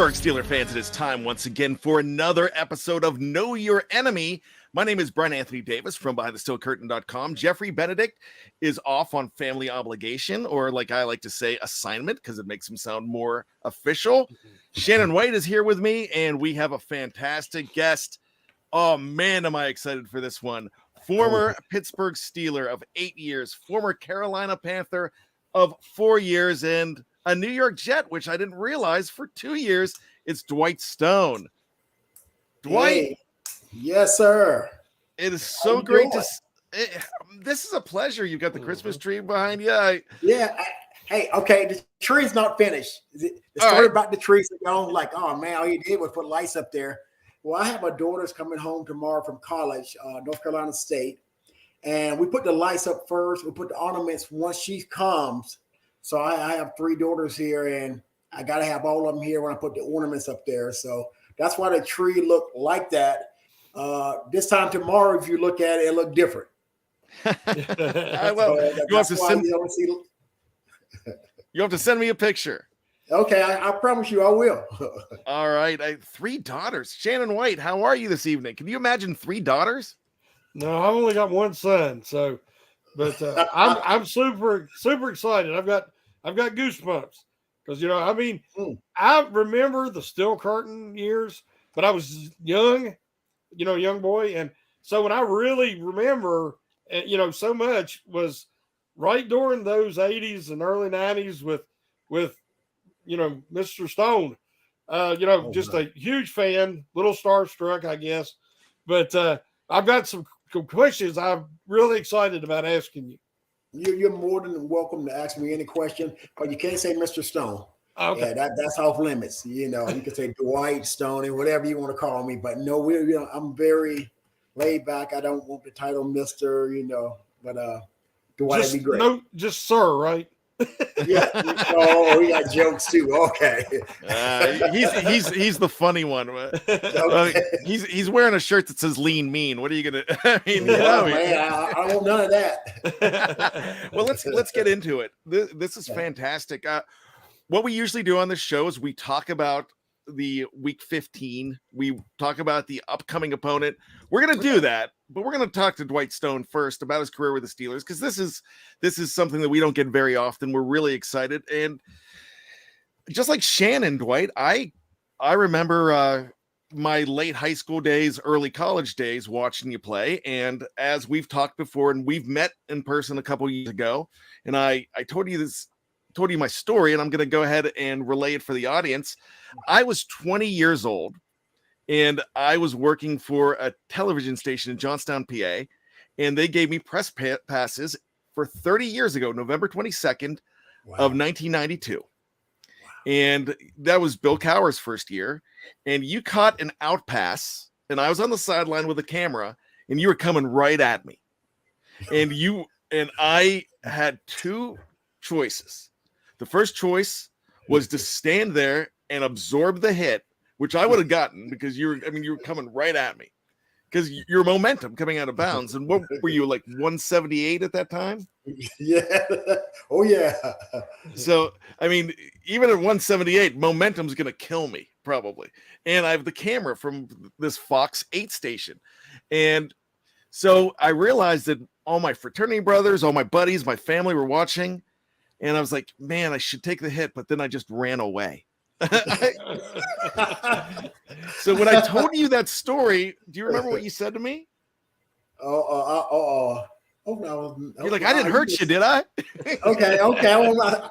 Pittsburgh Steelers fans, it is time once again for another episode of Know Your Enemy. My name is Bryan Anthony Davis from BehindTheSteelCurtain.com. Geoffrey Benedict is off on family obligation, or like I like to say, assignment, because it makes him sound more official. Shannon White is here with me, and we have a fantastic guest. Oh, man, am I excited for this one. Former Pittsburgh Steeler of 8 years, former Carolina Panther of 4 years, and a New York Jet, which I didn't realize for 2 years. It's Dwight Stone. Dwight. Hey. Yes, sir. It is so great to this is a pleasure. You've got the Christmas tree behind you. Okay, the tree's not finished. The story about the trees, like, oh man, all you did was put lights up there. Well, I have my daughters coming home tomorrow from college, North Carolina State, and we put the lights up first. We put the ornaments once she comes. So I have 3 daughters here, and I got to have all of them here when I put the ornaments up there. So that's why the tree looked like that. This time tomorrow, if you look at it, it looked different. You have to send me a picture. Okay, I promise you I will. All right. 3 daughters. Shannon White, how are you this evening? Can you imagine 3 daughters? No, I've only got 1 son, but I'm super excited. I've got goosebumps because I remember the Steel Curtain years, but I was young boy, and so when I really remember, so much was right during those 80s and early 90s with Mr. Stone. Just a huge fan, little starstruck, I guess, but I've got some questions I'm really excited about asking you. You're more than welcome to ask me any question, but you can't say Mr. Stone. Okay. Yeah, that's off limits. You can say Dwight Stone and whatever you want to call me, but no, I'm very laid back. I don't want the title Mr. But Dwight would be great. No, just sir, right? Yeah. Oh, we got jokes too. Okay. He's the funny one. Okay. He's wearing a shirt that says "Lean Mean." What are you gonna? I want none of that. Well, let's get into it. This is fantastic. What we usually do on this show is we talk about the week 15. We talk about the upcoming opponent. We're going to do that, but we're going to talk to Dwight Stone first about his career with the Steelers, because this is something that we don't get very often. We're really excited. And just like Shannon, Dwight, I remember my late high school days, early college days watching you play. And as we've talked before, and we've met in person a couple years ago, and I told you my story, and I'm going to go ahead and relay it for the audience. I was 20 years old, and I was working for a television station in Johnstown, PA, and they gave me press passes for 30 years ago, November 22nd of 1992. Wow. And that was Bill Cowher's first year, and you caught an out pass, and I was on the sideline with a camera, and you were coming right at me. And I had 2 choices. The first choice was to stand there and absorb the hit, which I would have gotten because you were coming right at me because your momentum coming out of bounds. And what were you, like 178 at that time? Yeah. Oh yeah. So, even at 178, momentum's going to kill me probably. And I have the camera from this Fox 8 station. And so I realized that all my fraternity brothers, all my buddies, my family were watching. And I was like, man, I should take the hit, but then I just ran away. So when I told you that story, do you remember what you said to me? Oh no. You're like, I didn't hurt you, did I? Okay.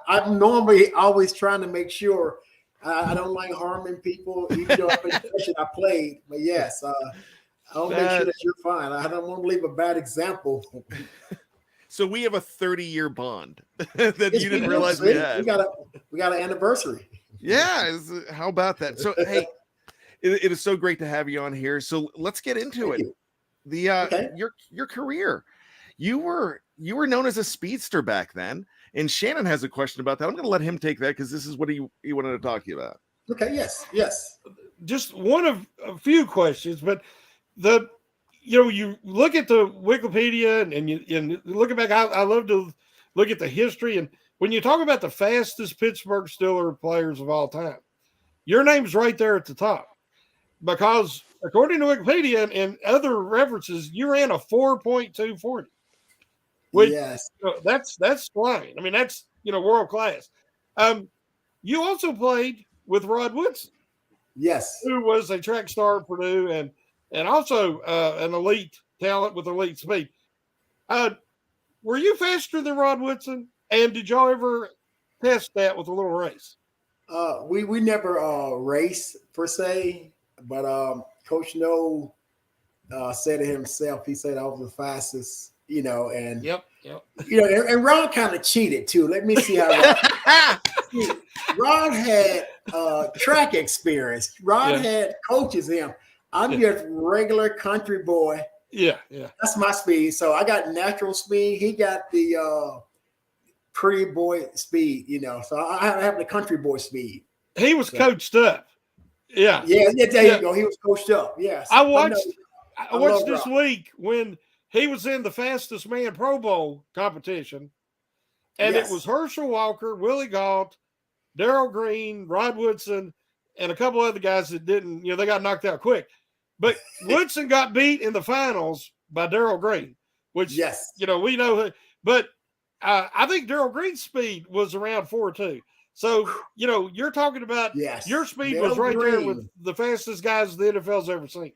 I'm normally always trying to make sure I don't like harming people, even though I played. But yes, I'll make sure that you're fine. I don't want to leave a bad example. So we have a 30-year bond that you didn't realize we had. We got an anniversary. Yeah, how about that? So hey, it is so great to have you on here. So let's get into it. Your career. You were known as a speedster back then, and Shannon has a question about that. I'm going to let him take that because this is what he wanted to talk to you about. Okay. Yes. Just one of a few questions, but you look at the Wikipedia and you look back. I love to look at the history, and when you talk about the fastest Pittsburgh Steelers players of all time, your name's right there at the top because according to Wikipedia and other references, you ran a 4.240. Which Yes. that's flying. I mean, that's world class. You also played with Rod Woodson, Yes. who was a track star at Purdue and also an elite talent with elite speed. Were you faster than Rod Woodson? And did y'all ever test that with a little race? We never race per se, but Coach No said it himself. He said I was the fastest, and Yep. and Ron kind of cheated too. Let me see how Ron had track experience. Ron had coaches him. I'm just regular country boy. Yeah. That's my speed. So I got natural speed. He got the pretty boy speed, So I have the country boy speed. He was coached up. Yeah. There you go. He was coached up. Yes. I watched this Ron. week when he was in the fastest man Pro Bowl competition, and it was Herschel Walker, Willie Gault, Darrell Green, Rod Woodson, and a couple other guys that didn't, they got knocked out quick. But Woodson got beat in the finals by Darrell Green, which, we know. But I think Darrell Green's speed was around 4.2. So, you're talking about your speed Darrell was right Green. there with the fastest guys the NFL's ever seen.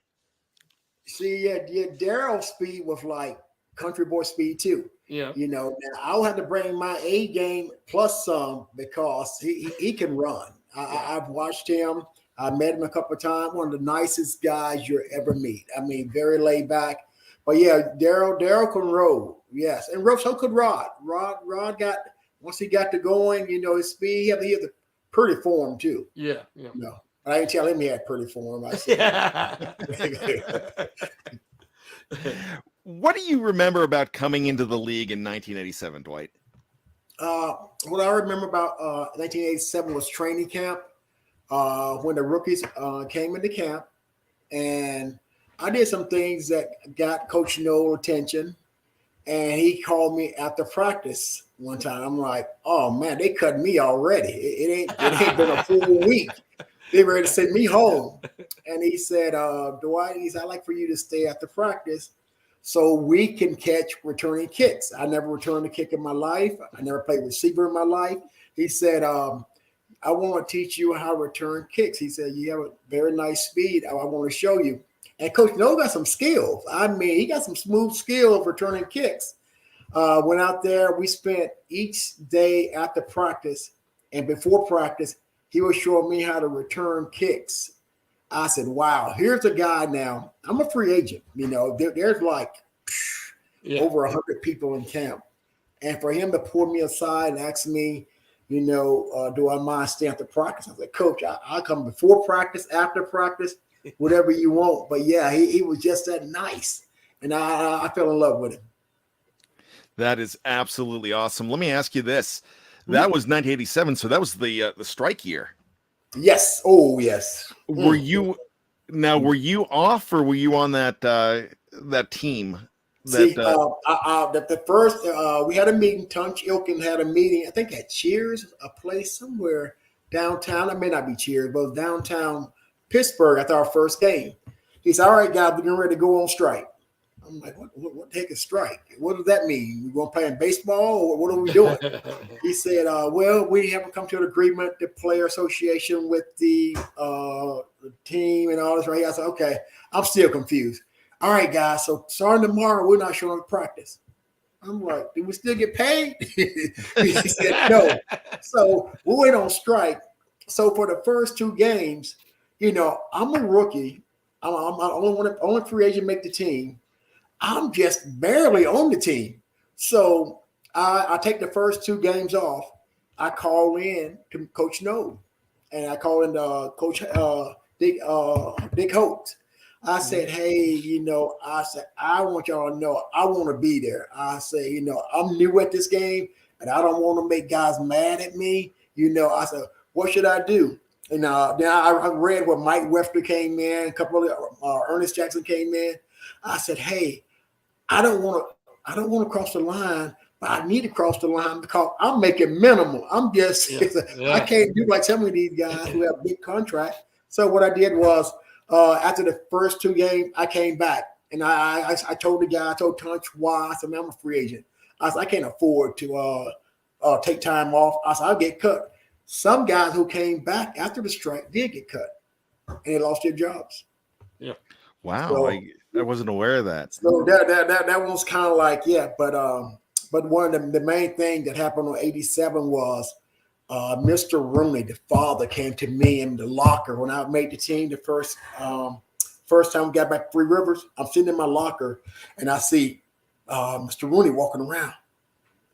See, Darrell's speed was like country boy speed too. Yeah. Now I'll have to bring my A game plus some because he can run. I've watched him. I met him a couple of times. One of the nicest guys you'll ever meet. I mean, very laid back. But Darrell can roll. Yes, and so could Rod. Rod got once he got to going. His speed. He had the pretty form too. Yeah. No, I didn't tell him he had pretty form. I said, What do you remember about coming into the league in 1987, Dwight? What I remember about 1987 was training camp. When the rookies came into camp, and I did some things that got Coach Noel attention, and he called me after practice one time. I'm like, oh man, they cut me already. It ain't been a full week. They ready to send me home. And he said, Dwight, I'd like for you to stay after practice so we can catch returning kicks. I never returned a kick in my life. I never played receiver in my life. He said, I want to teach you how to return kicks. He said, you have a very nice speed. I want to show you. And Coach No got some skills. I mean, he got some smooth skill of returning kicks. Went out there. We spent each day after practice and before practice, he was showing me how to return kicks. I said, wow, here's a guy now. I'm a free agent. There's like over 100 people in camp. And for him to pull me aside and ask me, do I mind staying after practice? I was like, Coach, I'll come before practice, after practice, whatever you want. But he was just that nice. And I fell in love with him. That is absolutely awesome. Let me ask you this. That was 1987, so that was the strike year. Yes. Oh, yes. Were you off or were you on that team? The first we had a meeting. Tunch Ilkin had a meeting. I think at Cheers, a place somewhere downtown. It may not be Cheers, but it was downtown Pittsburgh after our first game. He said, "All right, guys, we're getting ready to go on strike." I'm like, "What the heck is strike? What does that mean? We going to play in baseball, or what are we doing?" He said, "Well, we haven't come to an agreement, the player association with the team and all this." Right? I said, "Okay, I'm still confused." All right, guys. So starting tomorrow, we're not showing up to practice. I'm like, "Do we still get paid?" He said, "No." So we went on strike. So for the first two games, I'm a rookie. I'm only free agent make the team. I'm just barely on the team. So I take the first two games off. I call in to Coach No, and I call in Coach Dick Holtz. I said, "Hey, I want y'all to know I want to be there." I say, I'm new at this game, and I don't want to make guys mad at me. I said, "What should I do?" And then I read what Mike Webster came in, a couple of Ernest Jackson came in. I said, "Hey, I don't want to cross the line, but I need to cross the line because I'm making minimal. I'm just I can't do like some of these guys who have big contracts. So what I did was after the first 2 games, I came back and I told the guy, I told Tunch why. I said, man, I'm a free agent. I said, I can't afford to take time off. I said, I'll get cut. Some guys who came back after the strike did get cut, and they lost their jobs. Yeah. Wow, So, I wasn't aware of that. So that was kind of like, but one of the main thing that happened on 87 was Mr. Rooney, the father, came to me in the locker when I made the team the first time we got back to Three Rivers. I'm sitting in my locker and I see Mr. Rooney walking around.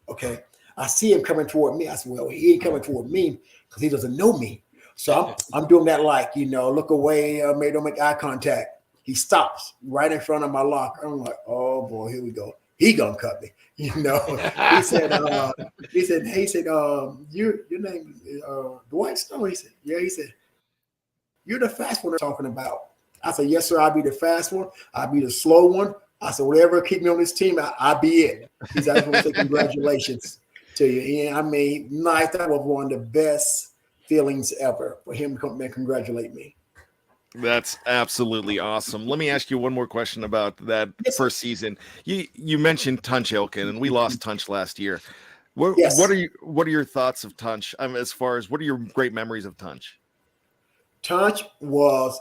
Okay. I see him coming toward me. I said, well, he ain't coming toward me because he doesn't know me. So I'm doing that like, look away, don't make eye contact. He stops right in front of my locker. I'm like, oh boy, here we go. He gonna cut me. He said, your name is Dwight Stone. He said, yeah. He said, you're the fast one they're talking about. I said, yes, sir. I'll be the fast one. I'll be the slow one. I said, whatever keep me on this team, I'll be it. He said, I just want to say congratulations to you. And I mean, nice. That was one of the best feelings ever for him to come and congratulate me. That's absolutely awesome. Let me ask you one more question about that first season. You mentioned Tunch Ilkin, and we lost Tunch last year. What are your thoughts of Tunch? As far as what are your great memories of Tunch? Tunch was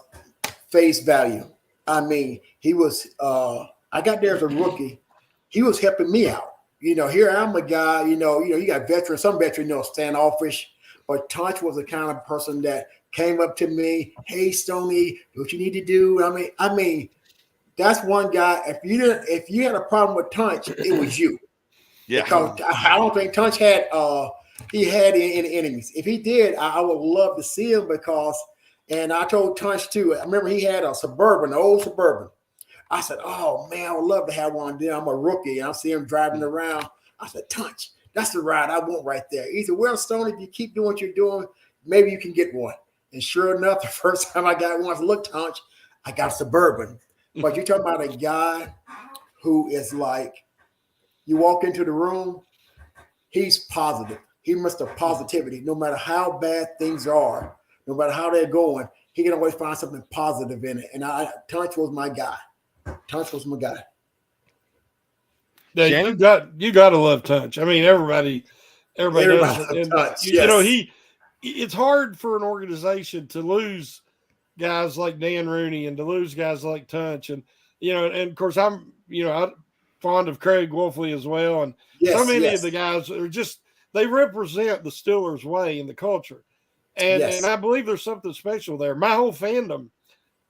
face value. I mean, he was. I got there as a rookie. He was helping me out. Here I'm a guy. You got veterans. Some veterans, standoffish, but Tunch was the kind of person that came up to me, hey Stoney, what you need to do. I mean, that's one guy. If you had a problem with Tunch, it was you. Yeah. Because I don't think Tunch had any enemies. If he did, I would love to see him and I told Tunch too. I remember he had a Suburban, an old Suburban. I said, oh man, I would love to have one there. I'm a rookie. I see him driving around. I said, Tunch, that's the ride I want right there. He said, well, Stoney, if you keep doing what you're doing, maybe you can get one. And sure enough, the first time I got one, I looked, Tunch, I got Suburban. But you're talking about a guy who is like, you walk into the room, he's positive. He must have positivity. No matter how bad things are, no matter how they're going, he can always find something positive in it. And Tunch was my guy. Tunch was my guy. Yeah, you got to love Tunch. I mean, everybody does. And, Tunch, yes. It's hard for an organization to lose guys like Dan Rooney and to lose guys like Tunch. And, and of course I'm fond of Craig Wolfley as well. And so many of the guys are just, they represent the Steelers way and the culture. And I believe there's something special there. My whole fandom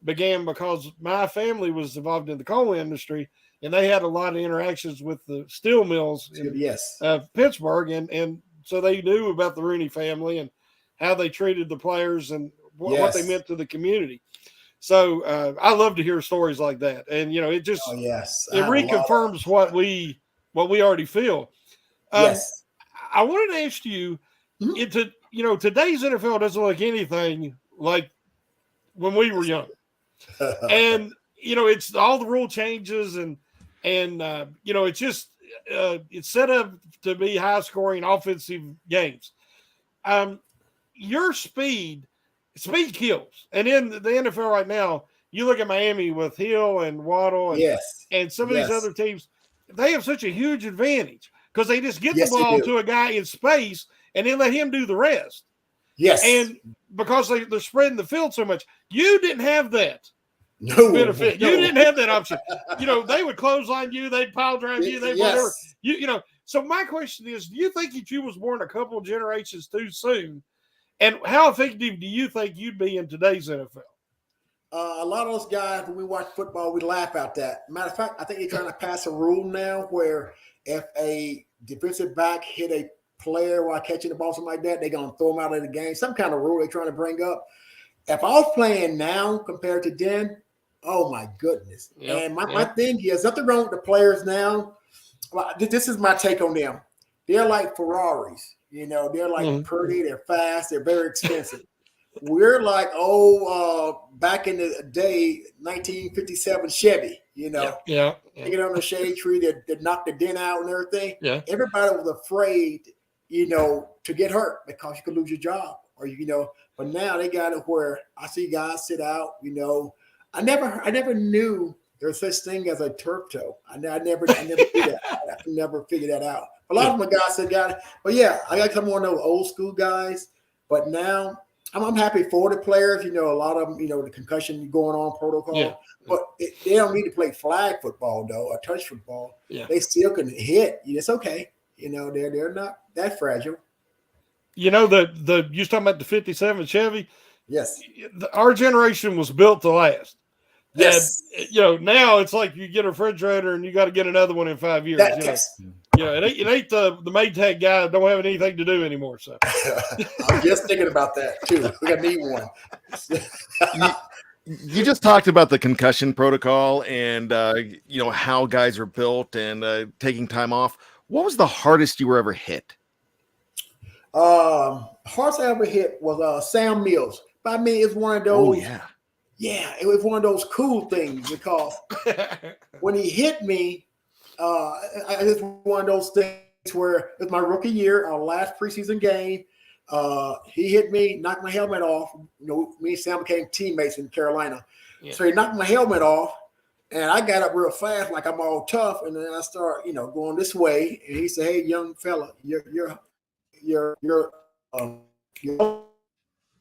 began because my family was involved in the coal industry and they had a lot of interactions with the steel mills in Pittsburgh. And so they knew about the Rooney family and how they treated the players and what they meant to the community. So I love to hear stories like that. And, it just, it reconfirms what we already feel. I wanted to ask you, today's NFL doesn't look anything like when we were young. And, it's all the rule changes and it's just, it's set up to be high scoring offensive games. Your speed kills. And in the NFL right now, you look at Miami with Hill and Waddle and some of these other teams, they have such a huge advantage because they just get the ball to a guy in space and then let him do the rest. Yes. And because they're spreading the field so much, you didn't have that benefit. You didn't have that option. They would clothesline you, they'd pile drive you, whatever. So my question is, do you think that you was born a couple of generations too soon? And how effective do you think you'd be in today's NFL? A lot of those guys, when we watch football, we laugh at that. Matter of fact, I think they're trying to pass a rule now where if a defensive back hit a player while catching the ball, something like that, they're going to throw him out of the game. Some kind of rule they're trying to bring up. If I was playing now compared to then, oh my goodness. And my thing is, nothing wrong with the players now. This is my take on them. They're like Ferraris. They're like pretty, they're fast, they're very expensive. we're like, back in the day, 1957 Chevy, Yeah. Get on the shade tree that knocked the dent out and everything. Yeah. Everybody was afraid, to get hurt because you could lose your job or, but now they got it where I see guys sit out, I never knew there's such thing as a turf toe. I never did that. I never figured that out. A lot of my guys said, but yeah, I got some more of those old school guys. But now I'm happy for the players. A lot of them, the concussion going on protocol. Yeah. But they don't need to play flag football though, or touch football. Yeah. They still can hit. It's okay. They're not that fragile. You talking about the 57 Chevy? Yes. Our generation was built to last. Yes. And, now it's like you get a refrigerator and you got to get another one in 5 years. Yes. It ain't the Maytag guy don't have anything to do anymore. So I'm just thinking about that too. We got need one. You just talked about the concussion protocol and how guys are built and taking time off. What was the hardest you were ever hit? Hardest I ever hit was Sam Mills. But I mean, it's one of those. Oh, yeah. Yeah, it was one of those cool things because when he hit me, it's one of those things where it was my rookie year, our last preseason game. He hit me, knocked my helmet off. Me and Sam became teammates in Carolina. Yeah. So he knocked my helmet off, and I got up real fast, like I'm all tough. And then I start, going this way. And he said, "Hey, young fella, you're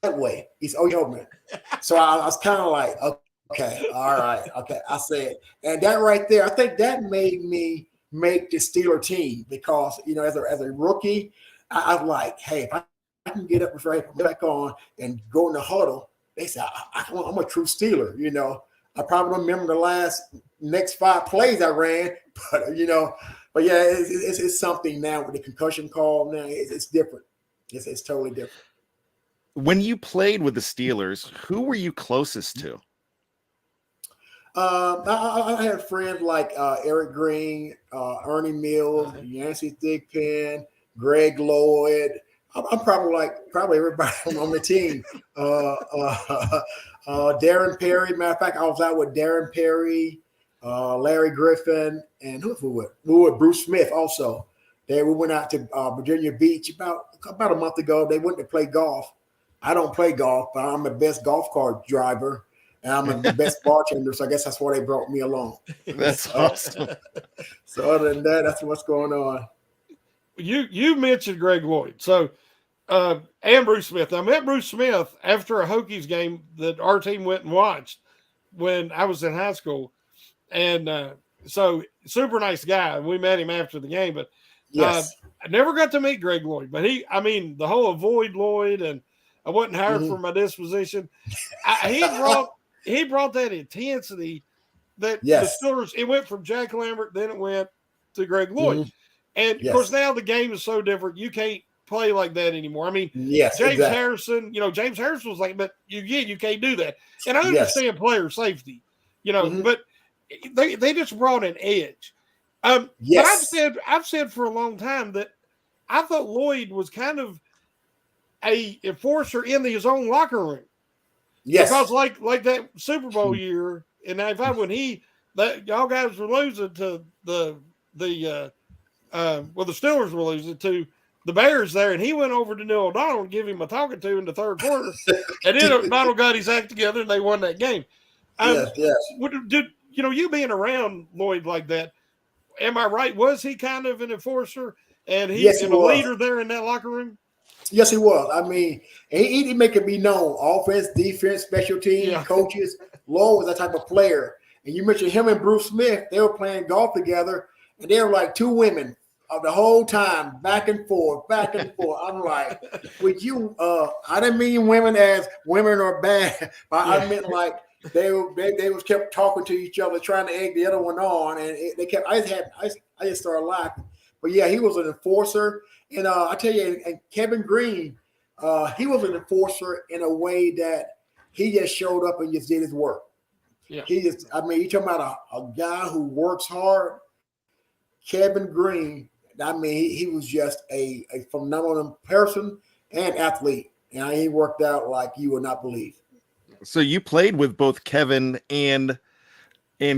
that way." He said, "Oh, yo, man." So I was kind of like, okay, all right, okay. I said, and that right there, I think that made me make the Steeler team because as a rookie, I was like, hey, if I can get up back on and go in the huddle, they said I'm a true Steeler. I probably don't remember the next 5 plays I ran, but but yeah, it's something now with the concussion call. Now it's different. It's totally different. When you played with the Steelers, who were you closest to? I had friends like Eric Green, Ernie Mills, Yancey Thigpen, Greg Lloyd. I'm probably everybody on the team. Darren Perry. Matter of fact, I was out with Darren Perry, Larry Griffin, and who was we with? We were with Bruce Smith also. We went out to Virginia Beach about a month ago. They went to play golf. I don't play golf, but I'm the best golf cart driver, and I'm the best bartender. So I guess that's why they brought me along. That's awesome. So other than that, that's what's going on. You mentioned Greg Lloyd, so and Bruce Smith. I met Bruce Smith after a Hokies game that our team went and watched when I was in high school, and so super nice guy. We met him after the game, but yes, I never got to meet Greg Lloyd. But the whole avoid Lloyd and I wasn't hired for my disposition. He brought that intensity that the Steelers. It went from Jack Lambert, then it went to Greg Lloyd, and of course now the game is so different. You can't play like that anymore. I mean, James Harrison. James Harrison was like, but you can't do that. And I understand player safety, but they just brought an edge. But I've said for a long time that I thought Lloyd was kind of a enforcer in his own locker room. Yes. Because like that Super Bowl year in '95 when y'all guys were losing to the Steelers were losing to the Bears there, and he went over to Neil O'Donnell and give him a talking to in the third quarter, and then O'Donnell got his act together and they won that game. You being around Lloyd like that, am I right? Was he kind of an enforcer and he's a leader there in that locker room? Yes, he was. I mean, he didn't make it be known. Offense, defense, special team, coaches. Lloyd was that type of player. And you mentioned him and Bruce Smith. They were playing golf together, and they were like two women the whole time, back and forth. I'm like, would you? I didn't mean women as women are bad, but I meant like they was kept talking to each other, trying to egg the other one on, and they kept. I just started laughing. But yeah, he was an enforcer. And I tell you, and Kevin Green, he was an enforcer in a way that he just showed up and just did his work. Yeah. You're talking about a guy who works hard. Kevin Green, I mean, he was just a phenomenal person and athlete. and he worked out like you would not believe. So you played with both Kevin and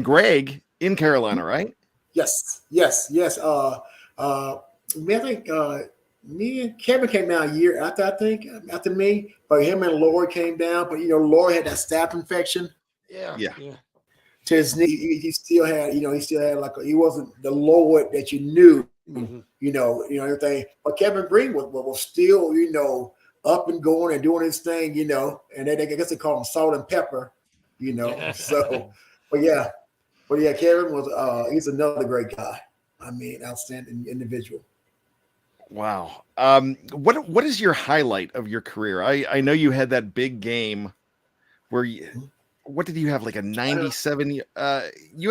Greg in Carolina, right? Yes. I think me and Kevin came down a year after, I think, after me, but him and Lloyd came down. But Lloyd had that staph infection Yeah. to his knee. He still had, he wasn't the Lloyd that you knew, everything. But Kevin Green was still, up and going and doing his thing, and I guess they call him salt and pepper, So, but yeah, Kevin was he's another great guy. I mean, outstanding individual. Wow. What is your highlight of your career? I know you had that big game where what did you have, like a 97? You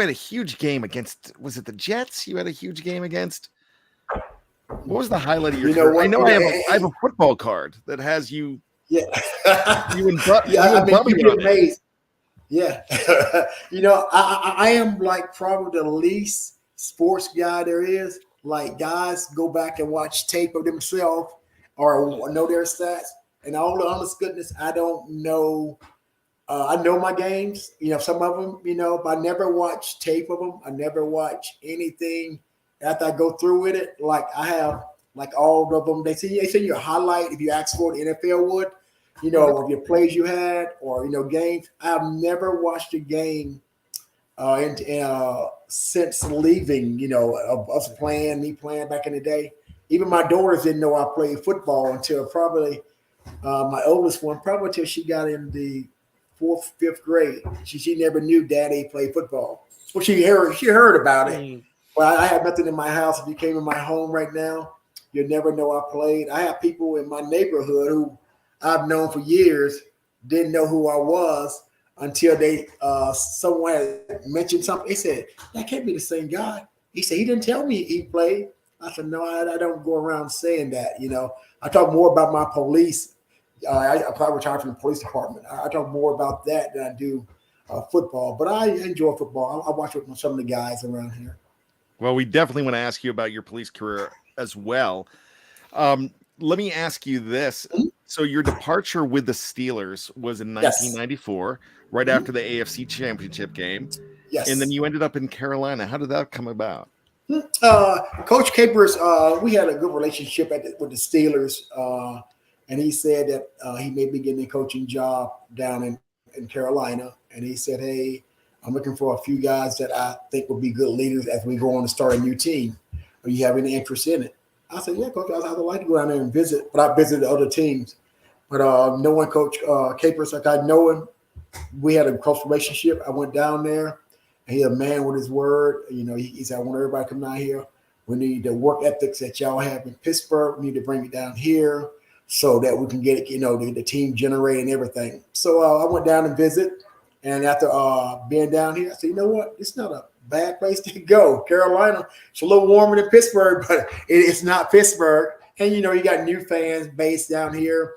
had a huge game against, was it the Jets? You had a huge game against. What was the highlight of your career? I know I have a football card that has you. Yeah. you and you'd be amazed. Yeah. I am like probably the least sports guy there is. Like, guys go back and watch tape of themselves or know their stats. And all the honest goodness, I don't know. I know my games, some of them, but I never watch tape of them. I never watch anything after I go through with it. Like, I have like all of them. They say your highlight if you ask for the NFL would, of your plays you had or, games. I've never watched a game since leaving, of us me playing back in the day. Even my daughters didn't know I played football until probably my oldest one, probably until she got in the 4th, 5th grade. She never knew Daddy played football. Well, she heard about it. But I have nothing in my house. If you came in my home right now, you'd never know I played. I have people in my neighborhood who I've known for years didn't know who I was until they someone had mentioned something. They said, that can't be the same guy. He said, he didn't tell me he played. I said, no, I don't go around saying that. I talk more about my police. I probably retired from the police department. I talk more about that than I do football. But I enjoy football. I watch with some of the guys around here. Well, we definitely want to ask you about your police career as well. Let me ask you this. So your departure with the Steelers was in 1994, right after the AFC Championship game. Yes. And then you ended up in Carolina. How did that come about? Coach Capers, we had a good relationship with the Steelers. And he said that he may be getting a coaching job down in Carolina. And he said, hey, I'm looking for a few guys that I think will be good leaders as we go on to start a new team. Do you have any interest in it? I said, yeah, Coach, I'd like to go down there and visit. But I visited other teams. But knowing Coach Capers, like I know him, we had a close relationship. I went down there, and he's a man with his word. He said, I want everybody to come down here. We need the work ethics that y'all have in Pittsburgh. We need to bring it down here so that we can get it, the team generating everything. So I went down and visit. And after being down here, I said, you know what? It's not a bad place to go. Carolina, it's a little warmer than Pittsburgh, but it's not Pittsburgh. And, you got new fans based down here.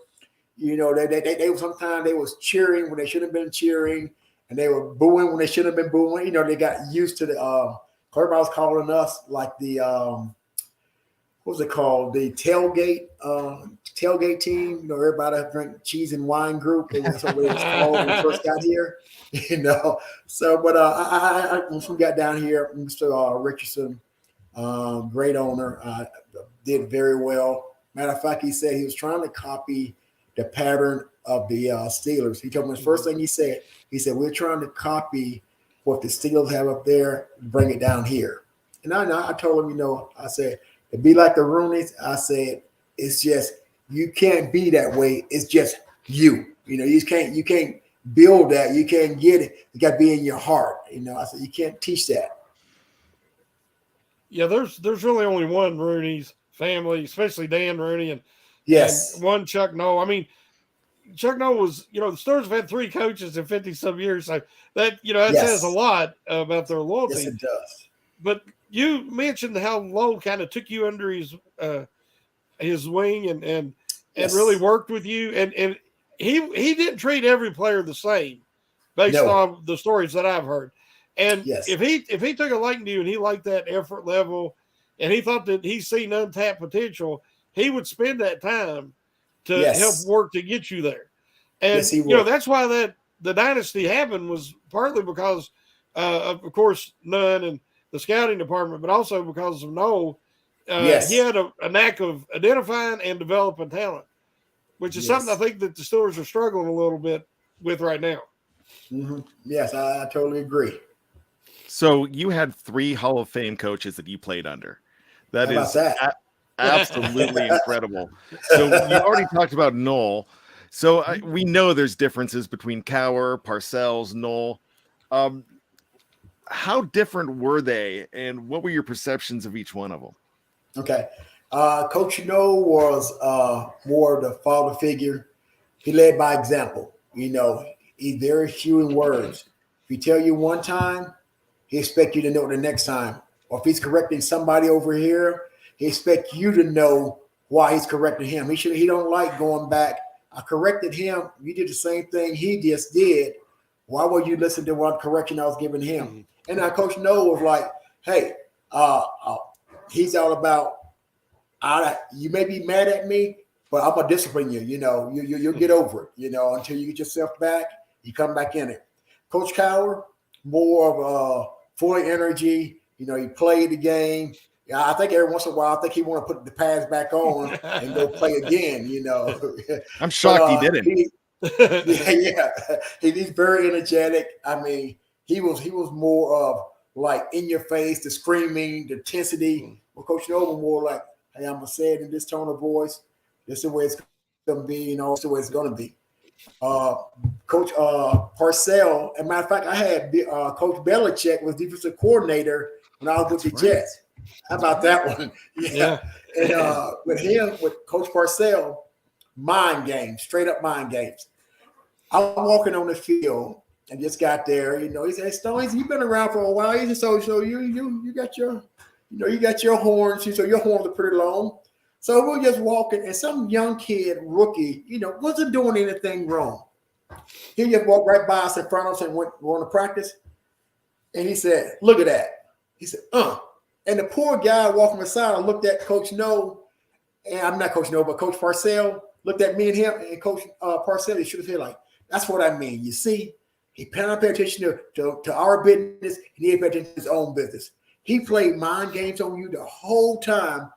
They sometimes they was cheering when they should have been cheering, and they were booing when they should have been booing. They got used to the everybody was calling us like the what was it called? The tailgate team. Everybody drank cheese and wine group. That's what it was called when we first got here. So but I once we got down here, Mr. Richardson, great owner, did very well. Matter of fact, he said he was trying to copy the pattern of the Steelers. He told me the first thing he said, we're trying to copy what the Steelers have up there, bring it down here. And I told him, I said, it'd be like the Rooneys. I said, it's just, you can't be that way. It's just you. You can't build that. You can't get it. You got to be in your heart. I said, you can't teach that. Yeah, there's really only one Rooney's family, especially Dan Rooney and yes, and one Chuck Noll. I mean, Chuck Noll was, the Steelers have had 3 coaches in 50-some years, so that that says a lot about their loyalty. Yes, it does. But you mentioned how Lowe kind of took you under his wing and really worked with you, and he didn't treat every player the same based on the stories that I've heard. And if he took a liking to you and he liked that effort level and he thought that he's seen untapped potential, he would spend that time to help work to get you there. And that's why the dynasty happened, was partly because of course Nunn and the scouting department, but also because of Noel. He had a knack of identifying and developing talent, which is something I think that the Steelers are struggling a little bit with right now. Mm-hmm. Yes, I totally agree. So you had 3 Hall of Fame coaches that you played under. That is absolutely incredible. So you already talked about Noel. So we know there's differences between Cowher, Parcells, Noel. How different were they, and what were your perceptions of each one of them? Okay. Coach Noel was more of the father figure. He led by example. He's very few in words. If he tell you one time, he expect you to know the next time. Or if he's correcting somebody over here, he expect you to know why he's correcting him. He don't like going back. I corrected him. You did the same thing he just did. Why would you listen to what correction I was giving him? Mm-hmm. And now Coach Noel was like, hey, he's all about, you may be mad at me, but I'm going to discipline you. You'll get over it, until you get yourself back, you come back in it. Coach Cowher, more of full of energy. He played the game. Yeah, I think every once in a while, I think he want to put the pads back on and go play again. I'm shocked he didn't. He's very energetic. I mean, he was more of like in your face, the screaming, the intensity. Well, Coach Noel more like, hey, I'm gonna say it in this tone of voice. This is the way it's gonna be. This is the way it's gonna be. Coach Parcells, as a matter of fact, I had Coach Belichick was defensive coordinator when I was with the Jets. How about that one? Yeah. And with Coach Parcells, mind games, straight up mind games. I'm walking on the field and just got there. He said, Stones, you've been around for a while. He said, so you got your, you got your horns. So your horns are pretty long. So we're just walking, and some young kid, rookie, wasn't doing anything wrong. He just walked right by us in front of us and went to practice. And he said, look at that. He said, And the poor guy walking beside looked at Coach Noel, and I'm not Coach Noel, but Coach Parcells looked at me and him, and Coach Parcells, he shook his head like, that's what I mean. You see, he paid attention to our business, and he paid attention to his own business. He played mind games on you the whole time.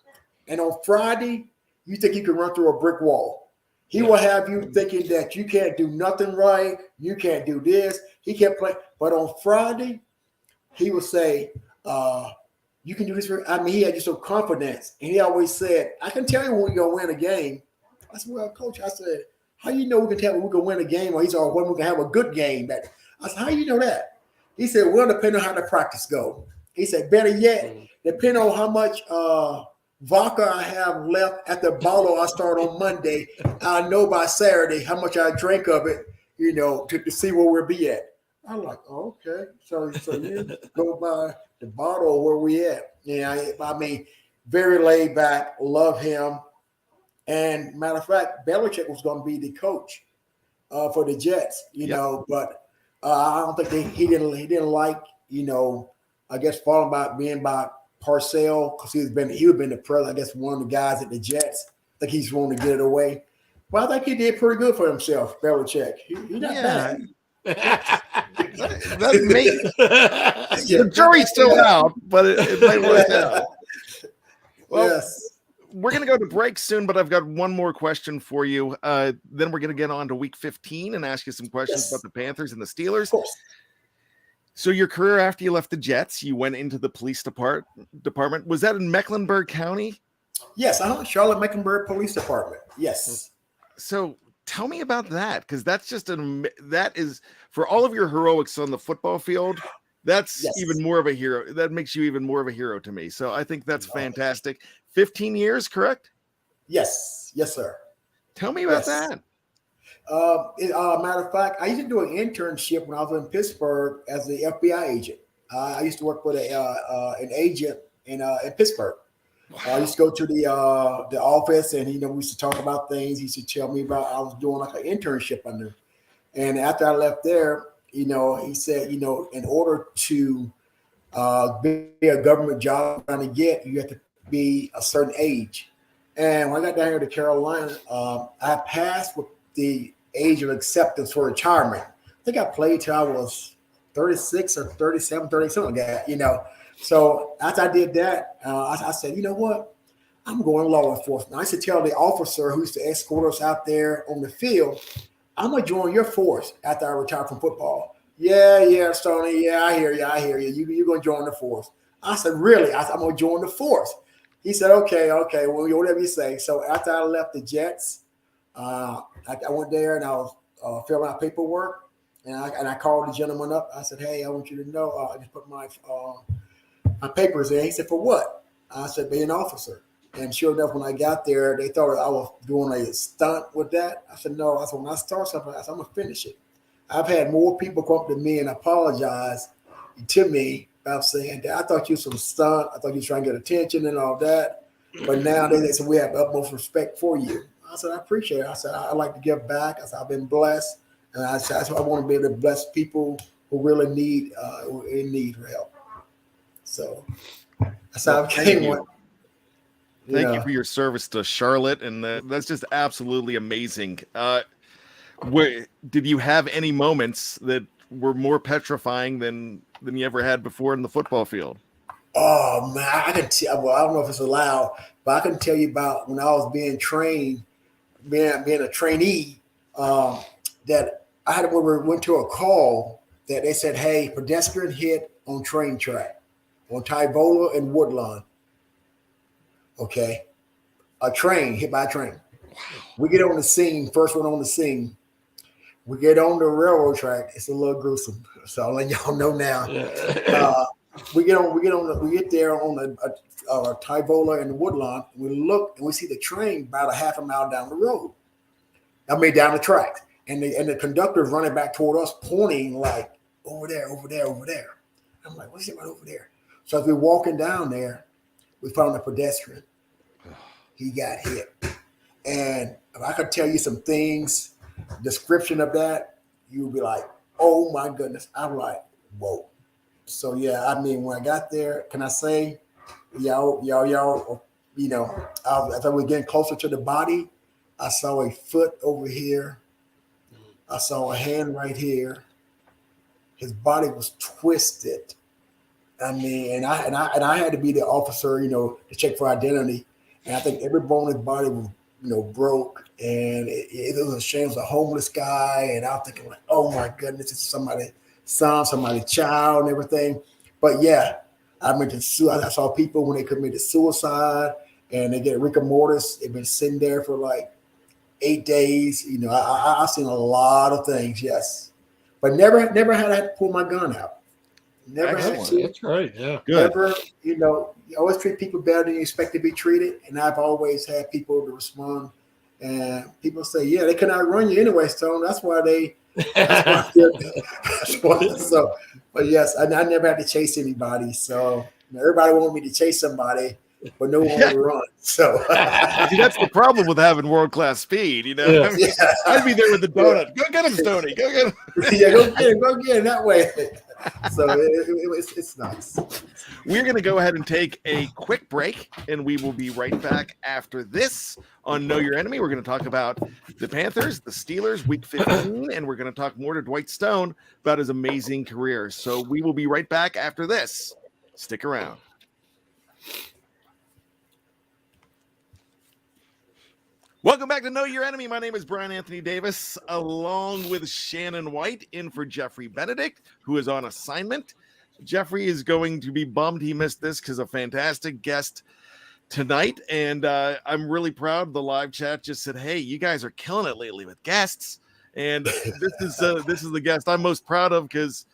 And on Friday, you think you can run through a brick wall. He will have you thinking that you can't do nothing right. You can't do this. He can't play. But on Friday, he will say, you can do this. He had just some confidence. And he always said, I can tell you when we're going to win a game. I said, well, Coach, I said, how you know we can tell when we're going to win a game? Or he said, when we can have a good game. I said, how you know that? He said, well, depending on how the practice go. He said, better yet, depending on how much vodka I have left at the bottle I start on Monday, I know by Saturday how much I drink of it, to see where we'll be at. I'm like, okay. So you go by the bottle where we at. Very laid back, love him. And matter of fact, Belichick was going to be the coach for the Jets, but I don't think he didn't like, I guess falling by being by Parcells, because he would been the president, I guess one of the guys at the Jets. I think he's wanting to get it away. Well, I think he did pretty good for himself, Belichick. He not bad. That's me. The jury's still out, but it might work out. Well, yes. We're going to go to break soon, but I've got one more question for you. Then we're going to get on to week 15 and ask you some questions about the Panthers and the Steelers. Of course. So your career after you left the Jets, you went into the police department. Was that in Mecklenburg County? Yes, Charlotte Mecklenburg Police Department. Yes. So tell me about that, because that's just that is, for all of your heroics on the football field, that's even more of a hero. That makes you even more of a hero to me. So I think that's fantastic. 15 years, correct? Yes, sir. Tell me about that. Matter of fact, I used to do an internship when I was in Pittsburgh as the FBI agent. I used to work with an agent in Pittsburgh. Wow. I used to go to the office, and we used to talk about things. He used to tell me about I was doing like an internship under. And after I left there, he said, in order to be a government job trying to get, you have to be a certain age. And when I got down here to Carolina, I passed with the age of acceptance for retirement. I think I played till I was 36 or 37, 30, something like that, you know. So after I did that, I said, you know what? I'm going law enforcement. I used to tell the officer who used to escort us out there on the field, I'm going to join your force after I retire from football. Yeah, Stoney. Yeah, I hear you. You're going to join the force. I said, really? I said, I'm going to join the force. He said, okay, well, whatever you say. So after I left the Jets, I went there and I was filling out paperwork. And I called the gentleman up. I said, hey, I want you to know, I just put my papers in. He said, for what? I said, be an officer. And sure enough, when I got there, they thought I was doing a stunt with that. I said, no. I said, when I start something, I said, I'm going to finish it. I've had more people come up to me and apologize to me about saying that I thought you was some stunt. I thought you was trying to get attention and all that. But now they said, we have utmost respect for you. I said, I appreciate it. I said, I like to give back. I said, I've been blessed. And I said, I want to be able to bless people who really need for help. So that's how I came with. Thank you for your service to Charlotte, and that's just absolutely amazing. Did you have any moments that were more petrifying than you ever had before in the football field? Oh man, I can tell. Well, I don't know if it's allowed, but I can tell you about when I was being trained, being a trainee. That I had went to a call that they said, "Hey, pedestrian hit on train track on Tyvola and Woodlawn." Okay, a train hit by a train. We get on the scene, first one on the scene. We get on the railroad track. It's a little gruesome, so I'll let y'all know now. We get there on the Tyvola and the Woodlawn. We look and we see the train about a half a mile down the road. I mean, down the tracks, and the conductor's running back toward us, pointing like over there. I'm like, what's it right over there? So as we're walking down there, we found a pedestrian. He got hit. And if I could tell you some things, description of that, you'd be like, oh my goodness. I'm like, whoa. So yeah, I mean, when I got there, can I say, y'all, you know, as I was getting closer to the body, I saw a foot over here. I saw a hand right here. His body was twisted. I mean, and I had to be the officer, you know, to check for identity. And I think every bone in his body was, you know, broke. And it was a shame. It was a homeless guy. And I was thinking like, oh my goodness, it's somebody's son, somebody's child and everything. But yeah, I saw people when they committed suicide and they get rigor mortis. They've been sitting there for like 8 days. You know, I've seen a lot of things, yes. But never had to pull my gun out. Never had to. That's right. Yeah. Good. Never, you know, you always treat people better than you expect to be treated. And I've always had people to respond. And people say, yeah, they could outrun you anyway, Stone. That's why so, but yes, I never had to chase anybody. So everybody wanted me to chase somebody, but no one wanted to run. So see, that's the problem with having world-class speed, you know. Yeah. I mean, I'd be there with the donut. Go get him, Stoney. Go get him. Yeah, go get him that way. So it's nice. We're going to go ahead and take a quick break, and we will be right back after this on Know Your Enemy. We're going to talk about the Panthers, the Steelers, Week 15, and we're going to talk more to Dwight Stone about his amazing career. So we will be right back after this. Stick around. Welcome back to Know Your Enemy. My name is Bryan Anthony Davis, along with Shannon White, in for Geoffrey Benedict, who is on assignment. Geoffrey is going to be bummed he missed this because a fantastic guest tonight, and I'm really proud. The live chat just said, "Hey, you guys are killing it lately with guests," and this is the guest I'm most proud of because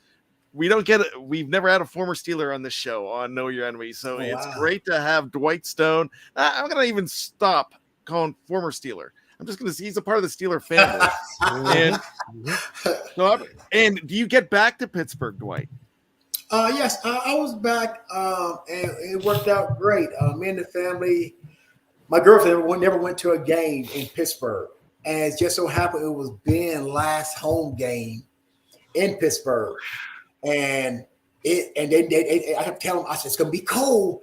we've never had a former Steeler on this show on Know Your Enemy, so it's great to have Dwight Stone. I'm gonna even stop calling former Steeler. I'm just going to see he's a part of the Steeler family. and do you get back to Pittsburgh, Dwight? Yes, I was back, and it worked out great. Me and the family, my girlfriend never went to a game in Pittsburgh, and it just so happened it was Ben's last home game in Pittsburgh, and I kept telling them, I said, it's going to be cold.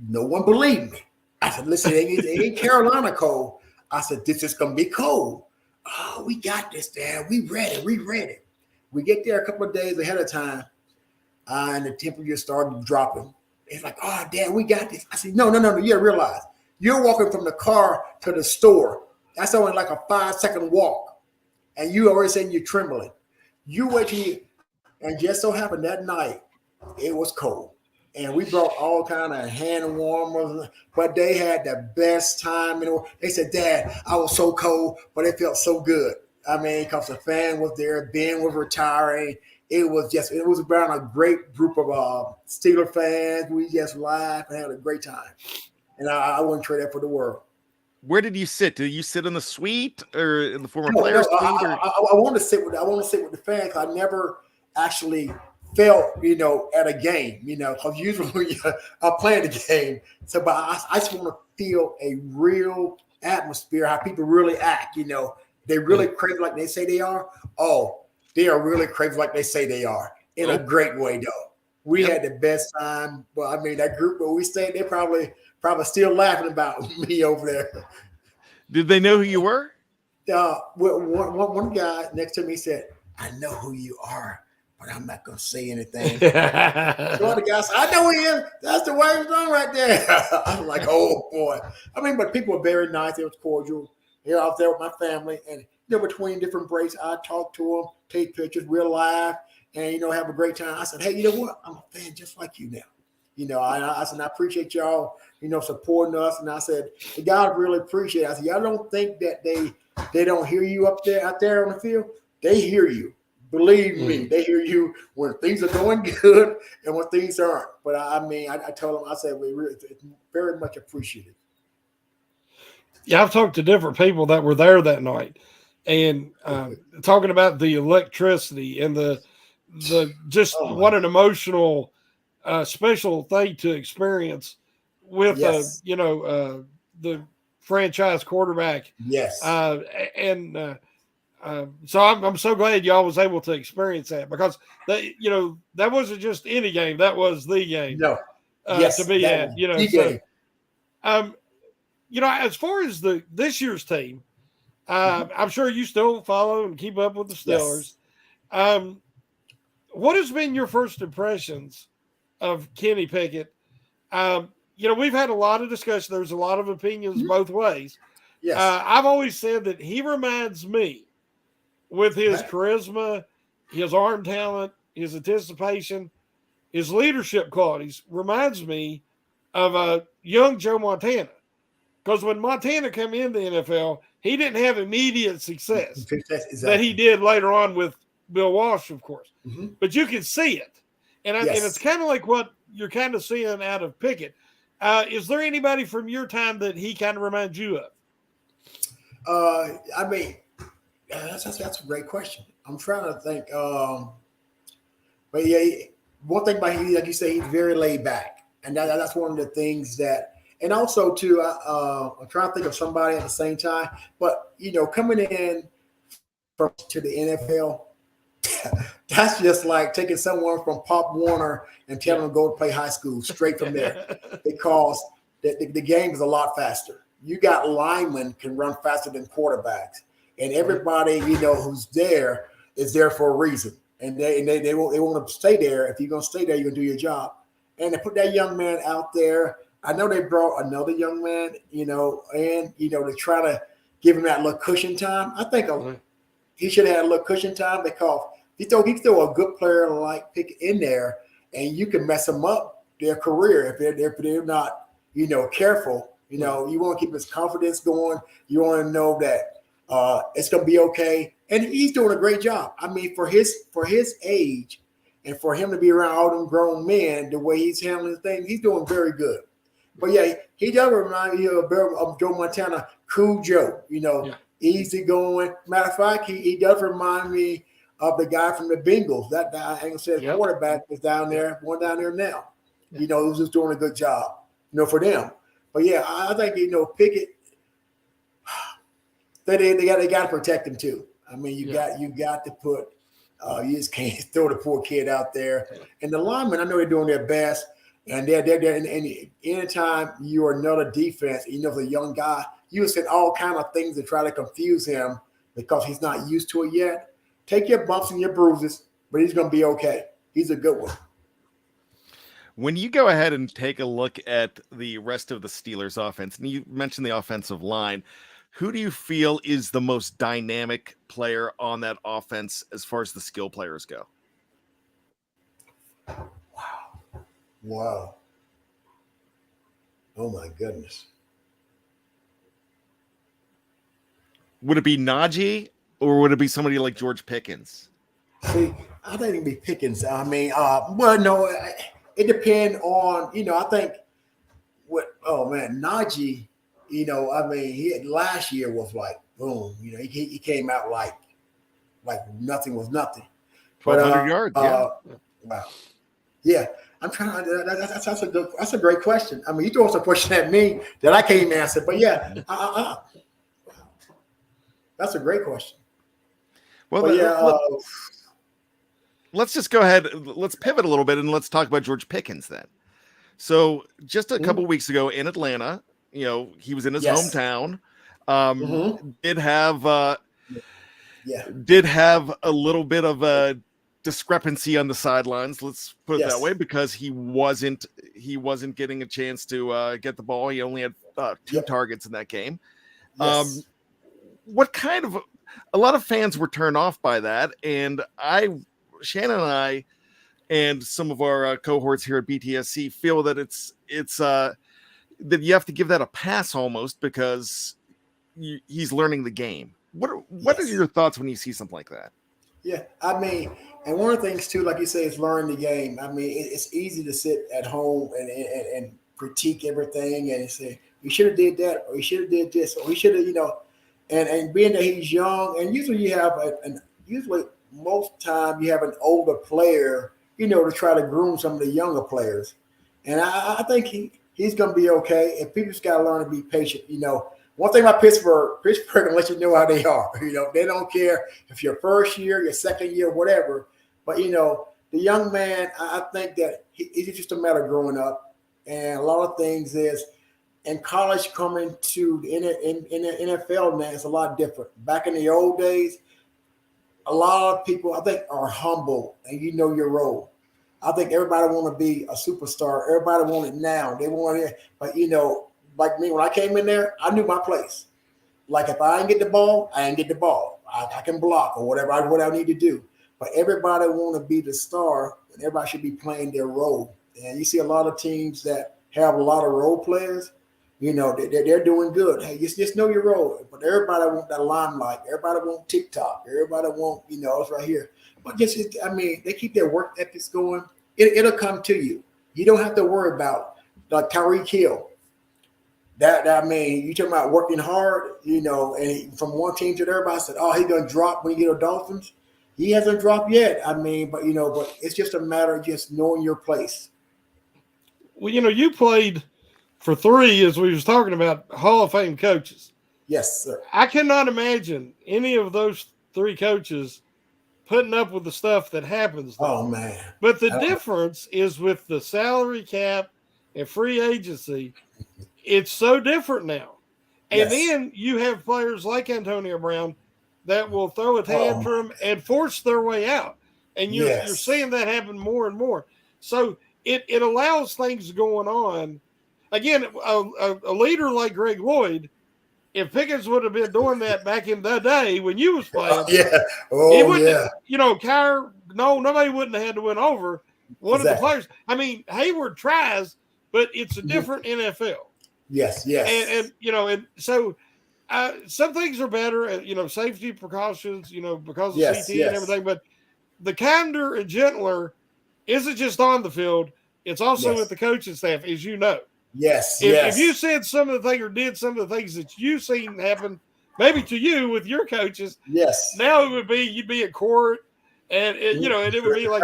No one believed me. I said, listen, it ain't Carolina cold. I said, this is going to be cold. Oh, we got this, Dad. We ready. We get there a couple of days ahead of time, and the temperature started dropping. It's like, oh, Dad, we got this. I said, no. You realize you're walking from the car to the store. That's only like a 5-second walk, and you already saying you're trembling. You wait till you, and just so happened that night, it was cold. And we brought all kind of hand warmers, but they had the best time. They said, Dad, I was so cold, but it felt so good. I mean, because the fan was there, Ben was retiring. It was around a great group of Steeler fans. We just laughed and had a great time. And I wouldn't trade that for the world. Where did you sit? Did you sit in the suite or in the former players' suite? I want to sit with the fans. I never actually felt, at a game, because usually I'm playing the game. So, but I just want to feel a real atmosphere, how people really act. They really crazy like they say they are. Oh, they are really crazy like they say they are in a great way, though. We had the best time. Well, I mean, that group where we stayed, they probably still laughing about me over there. Did they know who you were? One guy next to me said, I know who you are, but I'm not going to say anything. So the guy said, I know who he is. That's the way he's on right there. I'm like, oh, boy. I mean, but people were very nice. It was cordial. I was there with my family. And between different breaks, I talked to them, take pictures, we'll laugh, and, have a great time. I said, hey, you know what? I'm a fan just like you now. I said, I appreciate y'all, supporting us. And I said, the guys really appreciate it. I said, y'all don't think that they don't hear you out there on the field? They hear you. Believe me, they hear you when things are going good and when things aren't. But I told them, I said, it's very much appreciated. Yeah, I've talked to different people that were there that night, and talking about the electricity and the what an emotional, special thing to experience with the franchise quarterback. Yes, so I'm so glad y'all was able to experience that, because that wasn't just any game, that was the game. No, to be at. As far as this year's team, I'm sure you still follow and keep up with the Steelers. Yes. What has been your first impressions of Kenny Pickett? We've had a lot of discussion. There's a lot of opinions both ways. Yes. I've always said that he reminds me, with his charisma, his arm talent, his anticipation, his leadership qualities, reminds me of a young Joe Montana. Because when Montana came in the NFL, he didn't have immediate success that he did later on with Bill Walsh, of course. Mm-hmm. But you can see it. And it's kind of like what you're kind of seeing out of Pickett. Is there anybody from your time that he kind of reminds you of? That's a great question. I'm trying to think. But yeah, one thing about him, like you say, he's very laid back. And that's one of the things that, and also too, I'm trying to think of somebody at the same time, but coming in to the NFL, that's just like taking someone from Pop Warner and telling them to go to play high school straight from there, because the game is a lot faster. You got linemen can run faster than quarterbacks, and everybody who's there is there for a reason, and they want to stay there. If you're gonna stay there, you're gonna do your job. And they put that young man out there. I know they brought another young man, to try to give him that little cushion time. I think he should have had a little cushion time, because he throw a good player like Pickett in there, and you can mess them up their career if they're not, careful. You want to keep his confidence going. You want to know that it's going to be okay. And he's doing a great job. I mean, for his age and for him to be around all them grown men, the way he's handling things, he's doing very good. But yeah, he does remind me of Joe Montana, cool Joe, easy going. Matter of fact, he does remind me of the guy from the Bengals. That guy, I ain't gonna say quarterback, is down there, one down there now. Who's just doing a good job, for them. But yeah, I think Pickett, they got to protect him too. I mean, you got to put. You just can't throw the poor kid out there. And the linemen, I know they're doing their best. And and anytime you're another defense, the young guy, you will send all kind of things to try to confuse him because he's not used to it yet. Take your bumps and your bruises, but he's going to be okay. He's a good one. When you go ahead and take a look at the rest of the Steelers offense, and you mentioned the offensive line, who do you feel is the most dynamic player on that offense as far as the skill players go? Wow. Oh, my goodness. Would it be Najee or would it be somebody like George Pickens? See, I think it'd be Pickens. I mean, well, no, it depends on, I think Najee, I mean, last year was like, boom, he came out like nothing was nothing. 1,200 yards, yeah. Wow. Yeah, I'm trying to, that's a great question. I mean, you throw some question at me that I can't even answer, but yeah, that's a great question. Well, let's just go ahead. Let's pivot a little bit and let's talk about George Pickens then. So just a couple weeks ago in Atlanta, he was in his hometown. Did have a little bit of a discrepancy on the sidelines. Let's put it that way, because he wasn't getting a chance to get the ball. He only had 2 targets in that game. What kind of a lot of fans were turned off by that, and Shannon and I and some of our cohorts here at BTSC feel that it's that you have to give that a pass almost because he's learning the game. What are your thoughts when you see something like that? Yeah, I mean, and one of the things too, like you say, is learn the game. I mean, it's easy to sit at home and critique everything and say, we should have did that, or we should have did this, or we should have, and being that he's young, and usually you have usually most time you have an older player, to try to groom some of the younger players. And I think he's going to be okay. And people just got to learn to be patient. One thing about Pittsburgh can let you know how they are. They don't care if your first year, your second year, whatever. But, the young man, I think that it's just a matter of growing up. And a lot of things is, in college coming to in the NFL now, it's a lot different. Back in the old days, a lot of people, I think, are humble and your role. I think everybody want to be a superstar. Everybody want it now. They want it. But, like me, when I came in there, I knew my place. Like if I ain't get the ball, I ain't get the ball. I can block or whatever I need to do. But everybody want to be the star, and everybody should be playing their role. And you see a lot of teams that have a lot of role players. They're doing good. Hey, just know your role. But everybody want that limelight. Everybody want TikTok. Everybody want, it's right here. But they keep their work ethics going. It'll come to you. You don't have to worry about like Tyreek Hill. That you talking about working hard, and from one team to the other, everybody said, oh, he's gonna drop when you get a Dolphins. He hasn't dropped yet. But it's just a matter of just knowing your place. Well, you played for 3, as we was talking about, Hall of Fame coaches. Yes, sir. I cannot imagine any of those 3 coaches putting up with the stuff that happens there. Oh, man. But the difference is with the salary cap and free agency, it's so different now. And then you have players like Antonio Brown that will throw a tantrum and force their way out. And you're seeing that happen more and more. So it allows things going on. Again, a leader like Greg Lloyd, if Pickens would have been doing that back in the day when you was playing, he wouldn't. Nobody wouldn't have had to win over one of the players. I mean, Hayward tries, but it's a different NFL. Yes. And so some things are better. Safety precautions. Because of CT and everything. But the kinder and gentler isn't just on the field; it's also with the coaching staff, as you know. If you said some of the things or did some of the things that you've seen happen, maybe to you with your coaches, now it would be you'd be in court, and it would be like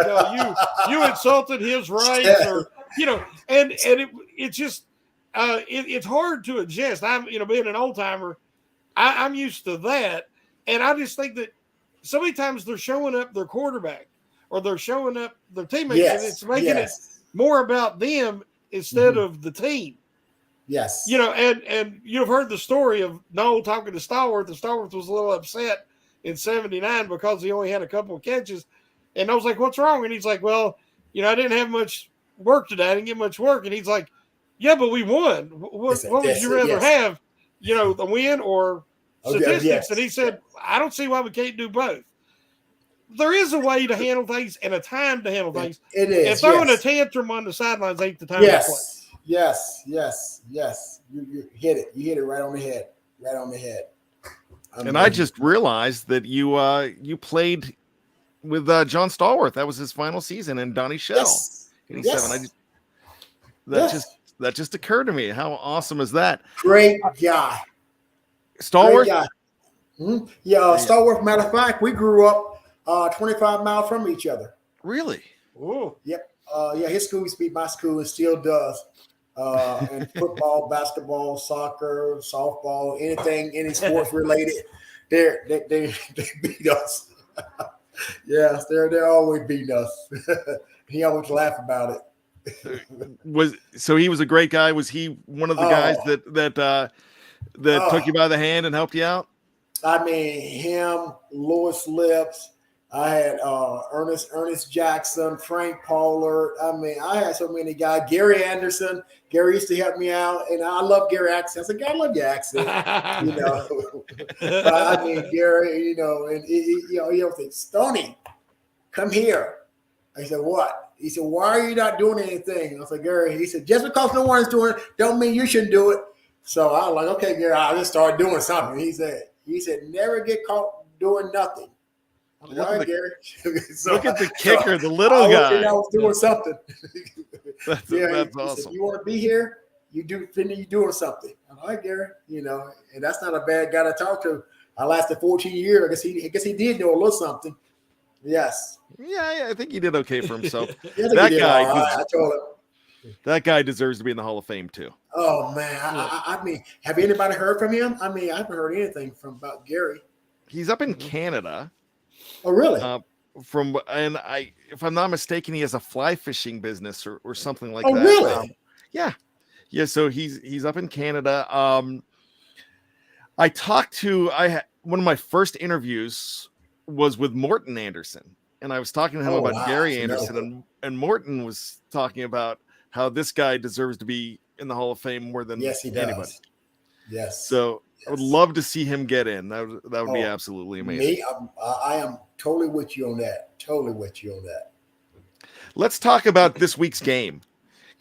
you insulted his rights, or and it's just it's hard to adjust. I'm being an old timer, I'm used to that, and I just think that so many times they're showing up their quarterback or they're showing up their teammates, and it's making it more about them instead of the team. Yes. You know, and you've heard the story of Noel talking to Stallworth, and Stallworth was a little upset in 79 because he only had a couple of catches. And I was like, what's wrong? And he's like, well, you know, I didn't have much work today. I didn't get much work. And he's like, yeah, but we won. What would you rather have, you know, the win or statistics? Yes. And he said, I don't see why we can't do both. There is a way to handle things and a time to handle things. It is. And throwing a tantrum on the sidelines ain't the time to play. Yes. You hit it. You hit it right on the head. Right on the head. And I just realized that you played with John Stallworth. That was his final season, and Donnie Shell, 87. That just occurred to me. How awesome is that? Great guy. Stallworth? Great guy. Mm-hmm. Yeah, Stallworth, matter of fact, we grew up 25 miles from each other. Really? Oh. Yep. His school used to be my school and still does. And football, basketball, soccer, softball, anything, any sports related, they beat us. Yes, they're always beating us. He always laugh about it. He was a great guy? Was he one of the guys that took you by the hand and helped you out? I mean, him, Louis Lips. I had Ernest Jackson, Frank Pollard. I mean, I had so many guys. Gary Anderson. Gary used to help me out, and I love Gary accent. I said, God, I love your accent. You know, but I mean, Gary. You know, and he'll think, Stoney, come here. I said, what? He said, why are you not doing anything? I said, Gary. He said, just because no one's doing it, don't mean you shouldn't do it. So I was like, okay, Gary, I'll just start doing something. He said, never get caught doing nothing. Look at the kicker, the little guy. I was doing something. That's awesome. Said, you want to be here? You doing something. I'm like, Gary, you know, and that's not a bad guy to talk to. I lasted 14 years. I guess he did know a little something. Yes. Yeah, I think he did okay for himself. I told him. That guy deserves to be in the Hall of Fame too. Oh man, I mean, have anybody heard from him? I mean, I haven't heard anything about Gary. He's up in Canada. Oh, really? If I'm not mistaken, he has a fly fishing business or something like that. Oh, really? Yeah. So he's up in Canada. One of my first interviews was with Morton Anderson, and I was talking to him about Gary Anderson, and Morton was talking about how this guy deserves to be in the Hall of Fame more than anybody. Yes. So I would love to see him get in. That would be absolutely amazing. I am totally with you on that. Let's talk about this week's game.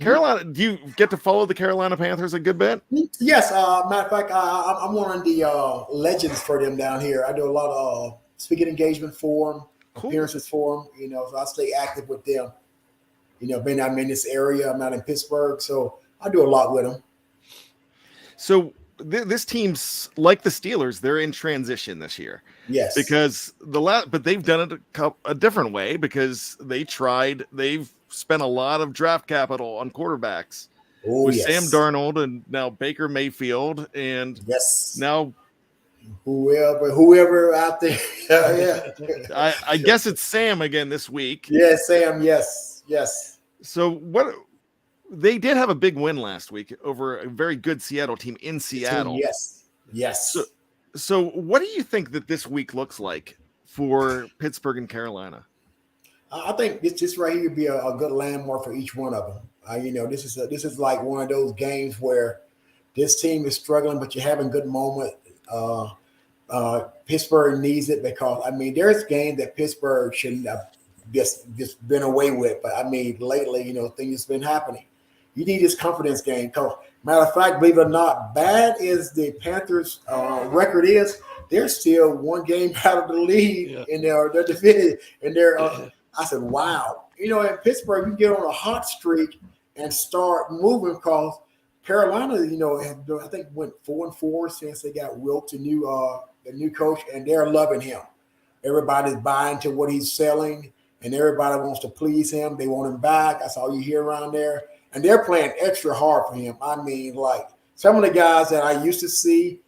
Carolina, do you get to follow the Carolina Panthers a good bit? Yes. Matter of fact, I'm one of the legends for them down here. I do a lot of speaking engagement for them, appearances for them. You know, so I stay active with them. You know, being I'm in this area, I'm not in Pittsburgh, so I do a lot with them. So this team's like the Steelers; they're in transition this year. Yes, because but they've done it a different way because they've spent a lot of draft capital on quarterbacks with Sam Darnold and now Baker Mayfield and now whoever out there. I guess it's Sam again this week. Yes, Sam. Yes. So they did have a big win last week over a very good Seattle team in Seattle. Yes. So what do you think that this week looks like for Pittsburgh and Carolina? I think this right here would be a good landmark for each one of them. You know, this is like one of those games where this team is struggling, but you're having good moment. Pittsburgh needs it because there's games that Pittsburgh shouldn't have just been away with. But lately, you know, things have been happening. You need this confidence game. Because matter of fact, believe it or not, bad as the Panthers' record is, they're still one game out of the lead, and they're defeated. And I said, wow. You know, in Pittsburgh, you get on a hot streak and start moving because Carolina, you know, I think went 4-4 since they got Wilk, the new coach, and they're loving him. Everybody's buying to what he's selling, and everybody wants to please him. They want him back. That's all you hear around there. And they're playing extra hard for him. Like some of the guys that I used to see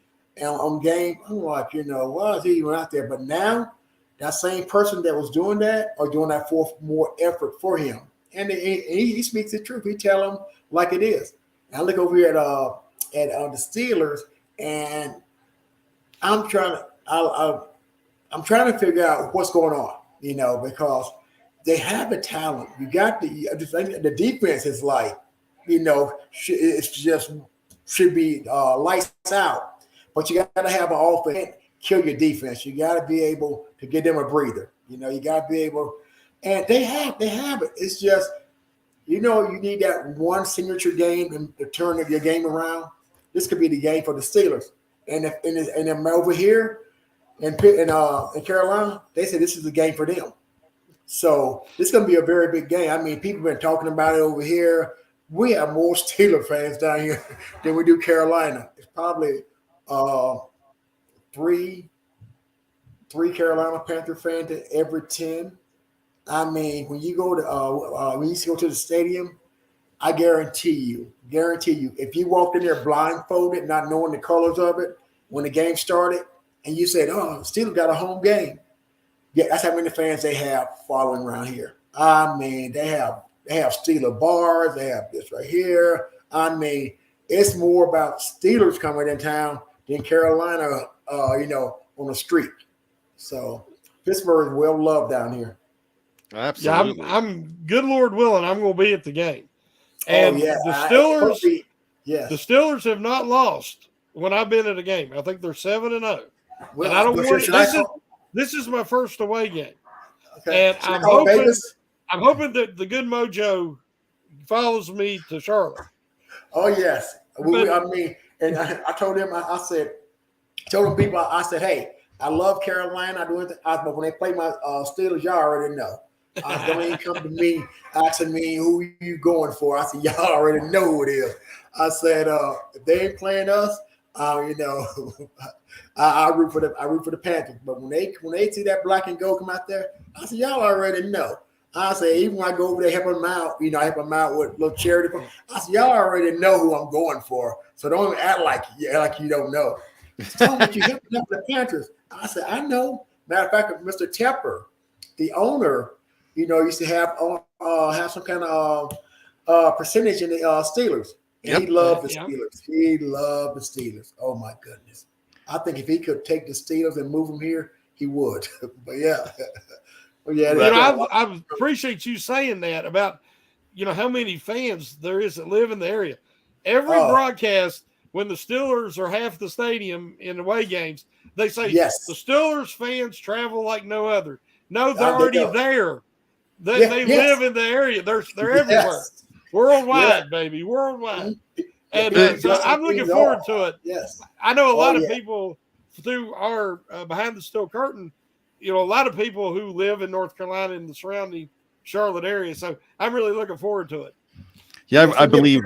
on game, I'm like, you know, why is he even out there? But now that same person that was doing that are doing that for more effort for him. and he speaks the truth. He tell them like it is. And I look over here at the Steelers, and I'm trying to figure out what's going on, because they have the talent. You got the defense is like, it's just should be lights out. But you got to have an offense kill your defense. You got to be able to give them a breather. You got to be able, and they have it. It's just, you need that one signature game to turn your game around. This could be the game for the Steelers. And if over here in Carolina, they say this is the game for them. So this is going to be a very big game. I mean, people have been talking about it over here. We have more Steeler fans down here than we do Carolina. It's probably three Carolina Panther fans to every 10. I mean, when you go to the stadium, I guarantee you, if you walked in there blindfolded, not knowing the colors of it, when the game started, and you said, "Oh, Steelers got a home game," yeah, that's how many fans they have following around here. I mean, they have Steeler bars, they have this right here. I mean, it's more about Steelers coming in town than Carolina, on the street. So Pittsburgh is well loved down here. Absolutely. Yeah, I'm good Lord willing, I'm going to be at the game. And the Steelers have not lost when I've been at a game. I think they're 7-0. Well, and I don't want this is my first away game. Okay. And I'm hoping that the good mojo follows me to Charlotte. Oh yes. I told him, I said, people, I said, hey, I love Carolina. But when they play my Steelers, y'all already know. Don't even come to me asking me who you going for. I said, y'all already know who it is. I said, if they ain't playing us, I root for the Panthers. But when they see that black and gold come out there, I said, y'all already know. I say, even when I go over there help them out, I help them out with a little charity. I said, y'all already know who I'm going for. So don't even act like you don't know. Tell me you helping out the Panthers. I said, I know. Matter of fact, Mr. Tepper, the owner, used to have some kind of percentage in the Steelers. And he loved the Steelers. He loved the Steelers. Oh my goodness. I think if he could take the Steelers and move them here, he would. But yeah. Well, yeah, I appreciate you saying that about, how many fans there is that live in the area. Every broadcast, when the Steelers are half the stadium in away games, they say the Steelers fans travel like no other. No, they're already there. They live in the area. They're everywhere. Worldwide, baby, worldwide. And so I'm looking forward to it. Yes, I know a lot of people through our Behind the Steel Curtain. A lot of people who live in North Carolina and the surrounding Charlotte area. So I'm really looking forward to it. Yeah, I believe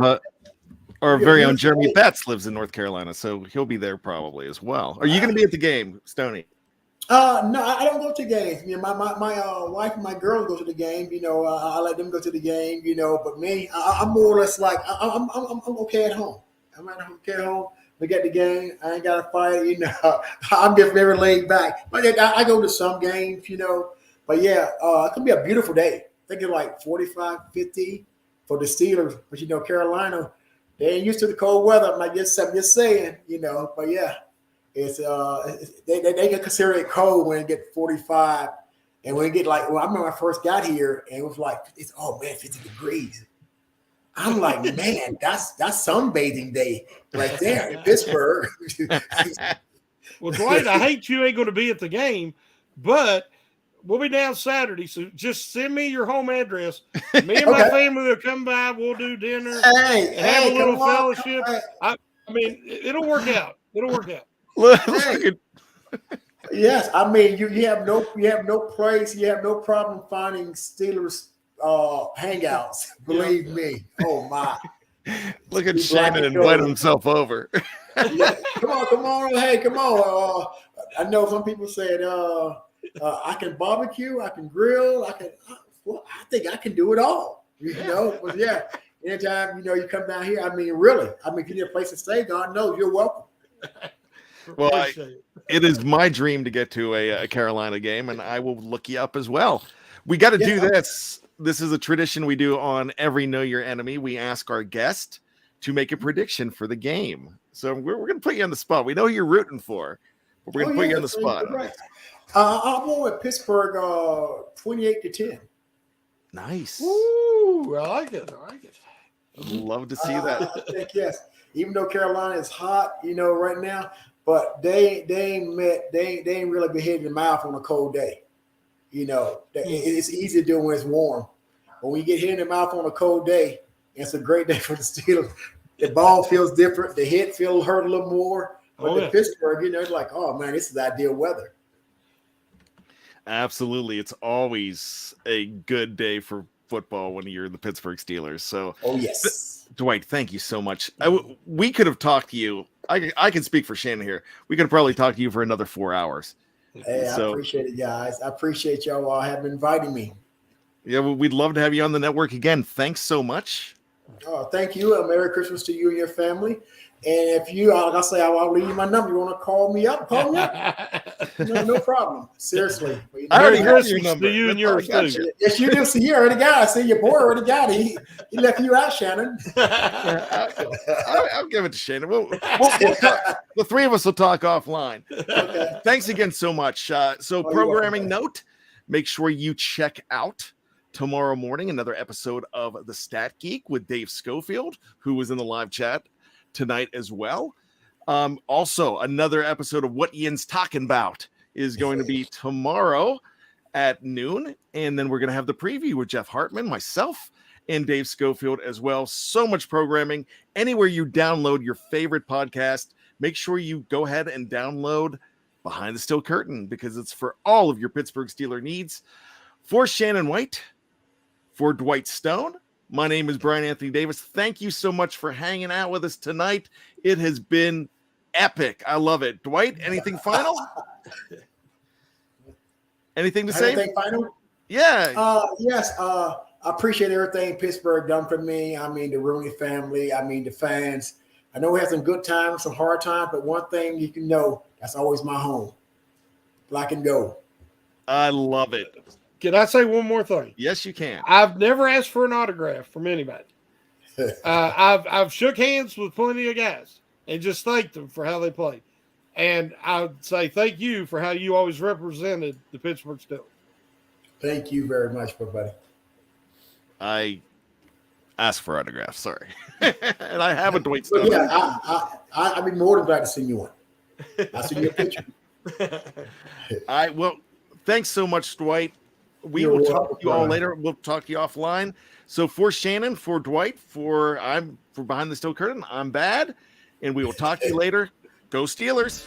our very own Jeremy Betts lives in North Carolina, so he'll be there probably as well. Are you going to be at the game, Stoney? No, I don't go to games. My wife and my girls go to the game. I let them go to the game. But me, I'm more or less like I'm okay at home. I'm okay at home. We get the game. I ain't got to fight. I'm just very laid back. But I go to some games. But yeah, it could be a beautiful day. I think it's like 45, 50 for the Steelers. But Carolina, they ain't used to the cold weather. I'm just saying. But yeah. It's they can consider it cold when it get 45, and when it get I remember when I first got here and it was like 50 degrees. I'm like, man, that's sunbathing day right there in Pittsburgh. Well, Dwight, I hate you ain't going to be at the game, but we'll be down Saturday, so just send me your home address. Me and my family will come by. We'll do dinner and have a little fellowship. I mean, it'll work out. It'll work out. Yes, I mean you have no place, you have no problem finding Steelers hangouts. Believe me. Oh my! Look at Shannon invite himself over. Yeah. Come on! Hey, come on! I know some people said I can barbecue, I can grill, I think I can do it all. But yeah, anytime you come down here, I mean, really, if you need a place to stay, God knows you're welcome. Well, it is my dream to get to a Carolina game, and I will look you up as well. We got to do this. this is a tradition we do on every Know Your Enemy. We ask our guest to make a prediction for the game. So we're going to put you on the spot. We know who you're rooting for, but we're going to put you on the spot. Right. I'll go with Pittsburgh 28-10. Nice. Ooh, I like it. Love to see that. I think yes. Even though Carolina is hot, right now, but they ain't really been hitting the mouth on a cold day. It's easy to do when it's warm. But when you get hit in the mouth on a cold day, it's a great day for the Steelers. The ball feels different. The hit feels hurt a little more. But Pittsburgh, it's like, oh man, this is ideal weather. Absolutely. It's always a good day for football when you're the Pittsburgh Steelers. So, yes. Dwight, thank you so much. We could have talked to you. I can speak for Shannon here. We could have probably talked to you for another 4 hours. Hey, I appreciate it, guys. I appreciate y'all all having invited me. Yeah, we'd love to have you on the network again. Thanks so much. Oh, thank you. Merry Christmas to you and your family. And if you, like I say, I'll leave you my number. You want to call me up? Call me up. No problem. Seriously. Merry Christmas to you and yours too. Yes, you do. See, you already got it. See, your boy already got it. He left you out, Shannon. I'll give it to Shannon. We'll talk, the three of us will talk offline. Okay. Thanks again so much. Programming note, make sure you check out tomorrow morning another episode of The Stat Geek with Dave Schofield, who was in the live chat tonight as well. Also, another episode of What Ian's Talking About is going to be tomorrow at noon. And then we're going to have the preview with Jeff Hartman, myself, and Dave Schofield as well. So much programming. Anywhere you download your favorite podcast, make sure you go ahead and download Behind the Steel Curtain, because it's for all of your Pittsburgh Steeler needs. For Shannon White, for Dwight Stone, my name is Bryan Anthony Davis. Thank you so much for hanging out with us tonight. It has been epic. I love it. Dwight, anything final? Anything to say? Anything final? Yeah. Yes. I appreciate everything Pittsburgh done for me. I mean, the Rooney family. I mean, the fans. I know we had some good times, some hard times, but one thing you can know, that's always my home. Black and gold. I love it. Can I say one more thing? Yes, you can. I've never asked for an autograph from anybody. I've shook hands with plenty of guys and just thanked them for how they played. And I'd say thank you for how you always represented the Pittsburgh Steelers. Thank you very much, buddy. I asked for autographs, sorry. And I have a Dwight Stone. Yeah, I'd be more than glad to send you one. I'll send you a picture. Well, thanks so much, Dwight. We will talk to you all later. We'll talk to you offline. So for Shannon, for Dwight, for Behind the Steel Curtain, I'm Bad, and we will talk to you later. Go Steelers.